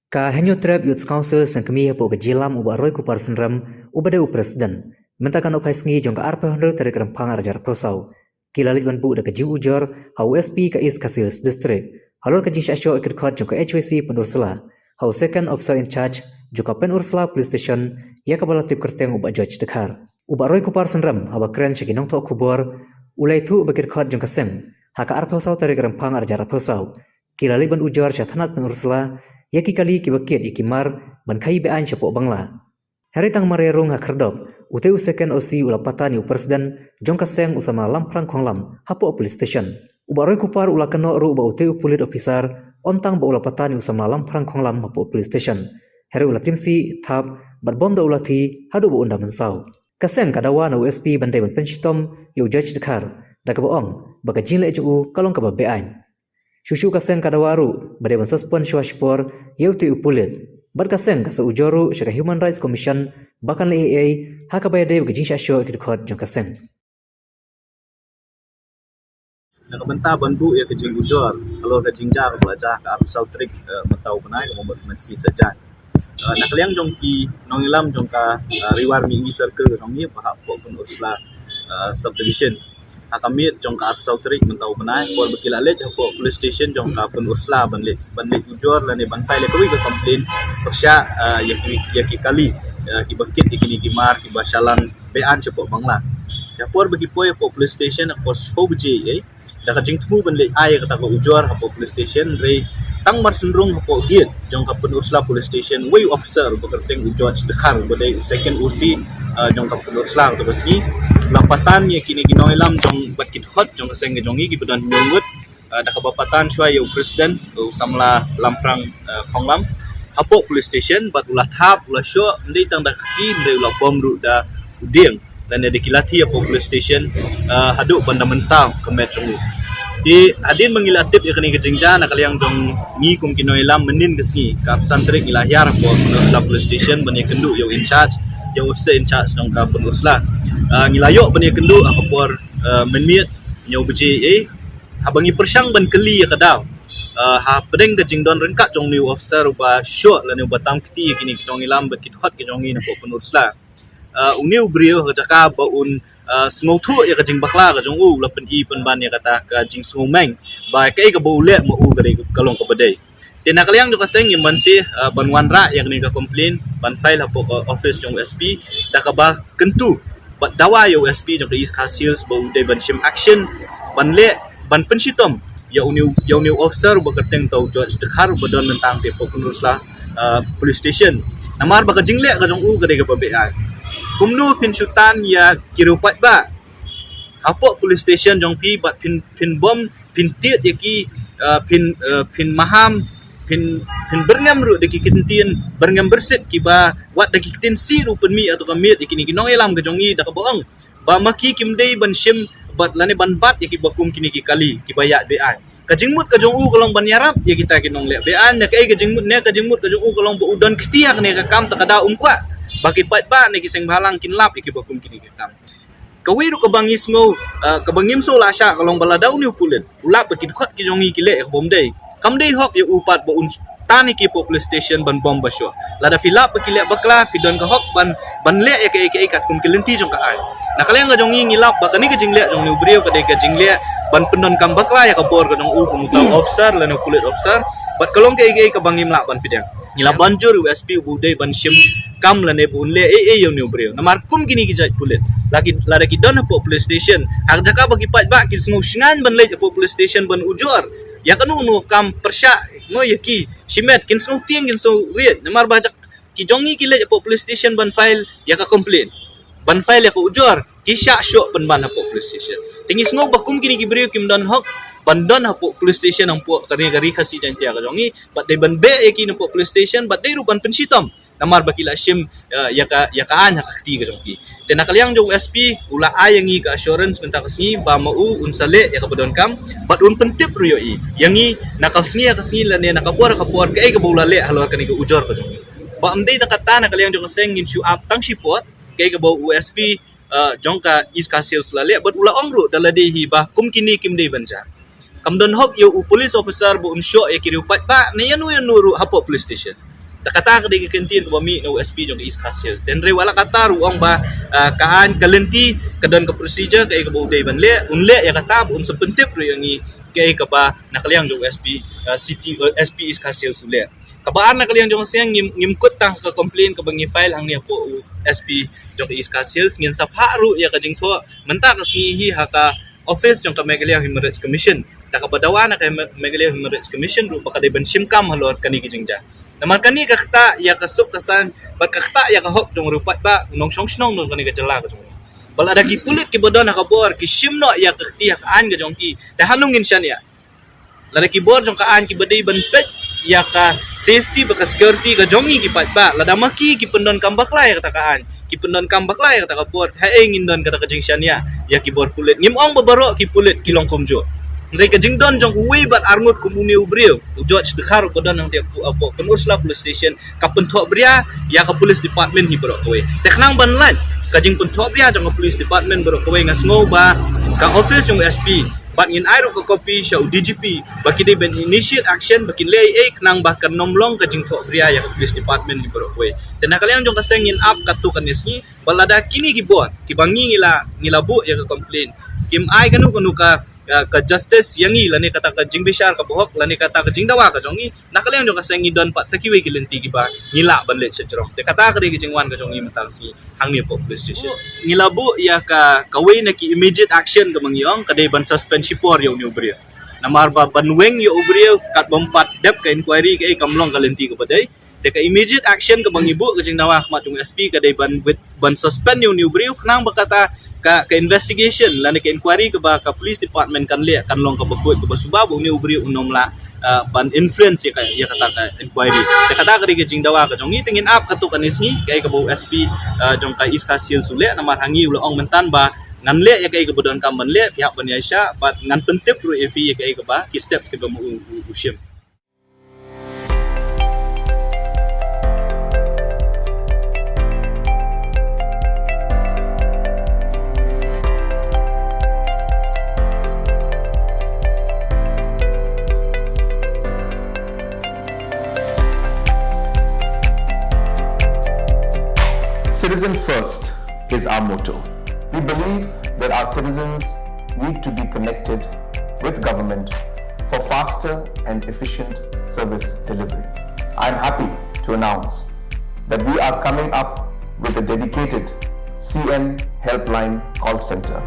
Ka henyo trap Youth Council sang kami hapo gajilam uba roy ku parsenram ubade u presiden. Mentakan opai sngi jong ka arpa hundred tere kerempang arjar prosau. Kilalit ban bu da ka jiu ujor ha USP ka is Kasils district. Halor ka jinsha show ikut khot jong ka HWC Penursela. Ha second officer in charge jong ka Penursela police station ya ka bala tip kerteng uba George Dekhar. Uba roy ku parsenram haba kren shakinong to kubor ulai tu bakir khot jong ka seng. Ha ka arpa prosau tere kerempang arjar prosau. Kilalit ban ujor syatanat Penursela yaki kali kibakit ikimar bankai bean chapo bangla. Hari tang marerung hakardop, uteu second OC ulapatan yu presiden jongka seng usama lamprang konglam hapo police station. Ubaroi kupar ulakano ru uba uteu police officer ontang ba ulapatan yu usama lamprang konglam hapo police station. Hari ulatimsi thap bat bom da ulati hadu ba unda mensau. Kaseng kadawa na USP bandai ban penshitom yu Judge Dekhar daga boong baga jinle ju kalong ka bean. Shushu kaseng kadawaru badai ban suspend shwashpor yeuti upulit. Bad kaseng kasa ujoru shaka Human Rights Commission bakan le AA haka bayade bagi jinsha show ikut khot jong kaseng. Nakabenta bandu ya kejing ujor kalau kejing jar belajar ke arusau trik matau penai ke mensi saja. Nakaliang jong ki nongilam jong ka riwar mi circle jong ni bahak pun Ursula subdivision. Kami jong ka arusau trik mentau penai por bekilalet hapo police station jong ka pun Ursula banlit ujor lane ban file ko wi complain persya yaki kali ki bakit ikini kimar ki basalan bean cepo bangla. Ya por bagi poy hapo police station hapo so bje da ka jingtu banlit ay kata ko ujor hapo police station re tang mar sendrung hapo hiet jong ka pun Ursula police station way officer bekerteng George Dekhar badai second UC jong ka pun Ursula to basni lapatan ye kini ginoilam jong bakit khot jong seng jongi ki bedan nyungut da kabapatan shwa yo presiden samla lamprang khonglam hapo police station bat ulah thap ulah sho ndai tang da ki ndai ulah bom ru da uding dan ada kilati hapo police station hadu banda mensang kemet jongi di adin mengilatip ya kini kejengja nak yang jong ngi kum kinoilam menin kesni ka santrik ilahyar hapo police station bani kendu yo in charge yo officer in charge jong ka Penursela ngilayok bani kendu akapor menit nyau bje habangi persang ban keli ya kadang ha pedeng ke jingdon rengkat jong new officer ba shot la new batam kiti kini kitong ilam bet khot ke jongi na Penursela uniu brio ka jaka ba un smotu ya ka jing bakla ka jong u la pen i pen ban ya kata ka jing smomeng ba kai ka bole mo u gari kalong ka badai tina kalyang jo kaseng iman si banwan ra yang ni ka complain ban file hapo ka office jong SP da ka ba kentu bat dawa yo USP jong East Kasils ba uday ban shim action ban le ban penshitom ya uniu officer ba kerteng tau George Dekhar badon mentang te Penursela police station namar ba ka jingle ka jong u gari ka babean kumnu pinsutan ya kirupat ba hapo police station jong pi bat pin bom pin tiet yaki pin maham pin berngam ru deki kitintien berngam berset kiba wat deki kitin si ru penmi atau kamit ikini kinong elam ke jongi da ka boong ba maki kimdei ban shim bat lane ban bat yaki bakum kini ki kali kibaya bean kajingmut ka jong u kalong ban yarap ya kita kinong le bean ya kai kajingmut ne kajingmut ka jong u kalong bo udon kitiak ne ka kam takada umkwa baki pat ba ne kiseng balang kinlap iki bakum kini kam kawiru ka bangis ngo ka bangim so lasha kalong baladaw ni pulen ulap baki khot ki jongi kile ka bomdei kamdei hok ya upat bo un tani ki police station ban bom basyo lada filap bakile bakla pidon ka hok ban le ya ka kat kum kilenti jong ka an nakaleng ka jongi ngilap bakani ka jingle jong ni brio ka de ka jingle ban penon kam bakla ya ka bor ka jong u kumutaw officer la no police officer bat kalong ka ka bangim la ban pidang ngila banjur USP budai ban shim kam la ne bun le yo ni brio namar kum gini ki jaj pulit lagi lada ki don po police station ak jaka bagi pat ba ki sngu shingan ban le po police station ban ujor ya kanu no kam persya no yaki shimet kin sngu tiang kin so riet namar bajak ki jongi ki le po police station ban file ya ka complain ban file ya ka ujor ki sha shok ban ban po police station tingi sngu bakum kini ki brio kim don hok bandon hapo police station ang po kari kasi janti ka jongi bat de ban be eki no po police station bat de rupan pensitom namar bakila shim ya ka an ka kti ka jongi tenakalyang jo SP ula ayangi ka assurance menta kasni ba mau unsale ya ka badon kam bat un pentip riyo i yangi nakasni la ne nakapor ka ai ka bulale halor kani ka ujor ka jongi ba amdei nakata nakalyang jo kaseng in show up tang shipot kay ka ba USP jongka East Kasils lale bat ula ongru dalade hi ba kum kini kim dei banja kamdon hok yo police officer bu unsyo ya kiri pat ba na yanu ru hapo police station kata ka digi kentin ko mi no USP jong East Coast Hills then re wala kata ruang ba kaan kalenti kadon ka procedure kay ka budai banle unle ya kata un sepentip re yang kay ka ba nakaliang jong USP city SP East Coast Hills ule kabaan nakaliang jong siang ngimkut ta ka complain ka bangi file ang niya po SP jong East Coast Hills ngin sapha ru ya ka jing tho menta ka sihi ha ka office jong ka Megaliang Human Rights Commission nakabadawa na kay Megaliang Human Rights Commission ru baka ban simkam halor kani gijingja naman kani kakta ya kasuk kasan bat kakta ya kahop jong rupat ba nong song snong nong kani kajala ka jong bala ada ki pulit ki bodon nakabor ki simno ya kakti ya kaan ga jong ki da hanungin siya niya lada ki bor jong kaan ki badai ban pet ya ka safety baka security ka jongi ki pat ba lada maki ki pendon kambak la ya kata kaan ki pendon kambak la ya kata kabor haeng indon kata kajing siya niya ya ki bor pulit ngimong babaro ki pulit ki long komjo mereka jing don jong uwi bat arngut komuni ubriu George dekhar ko don nang dia apo penusla police station ka pentok bria ya ka police department hi bro kowe teknang banlan ka jing pentok bria jong police department bro kowe ngasngo ba ka office jong SP bat ngin airo ka copy sya DGP baki de ben initiate action baki lei nang ba kan nomlong ka jing tok bria ya ka police department hi bro kowe dan nakaliang jong kasengin up katu kanisni balada kini gibon kibangi ngila bu ya ka complain kim ai kanu ka justice yangi lani kata ka jing bishar ka bohok lani kata ka jing dawa ka jongi nakaliang jong kasengi don pat sakiwe kilenti giba ngila banlet sejrong te kata ka de jing wan ka jongi matang si hangni po police station ngila bu ya ka kawai na ki immediate action ka mangyong ka de ban suspend sipor yo ni ubrio namar ba banweng yo ubrio kat bompat dep ka inquiry ka kamlong kalenti ka padai te ka immediate action ka mangibu ka jing dawa ka matong SP ka de ban suspend yo ni ubrio nang bakata ka investigation lani ka inquiry ka ba ka police department kan le kan long ka bakut ka basubabo ni ubri unom la ban influence ya kata ka inquiry te kata ka ri jing dawa ka jong tingin up ka to kanisngi kay ka bo SP jong ka East Coast Hills sule na marhangi ulo ong mentan ba ngan le ya kay ka bodon kam ban le pihak ban Asia bat ngan pentip ru evi ya kay ka ba ki steps ka ba mo usyem. Citizen first is our motto. We believe that our citizens need to be connected with government for faster and efficient service delivery. I am happy to announce that we are coming up with a dedicated CM helpline call center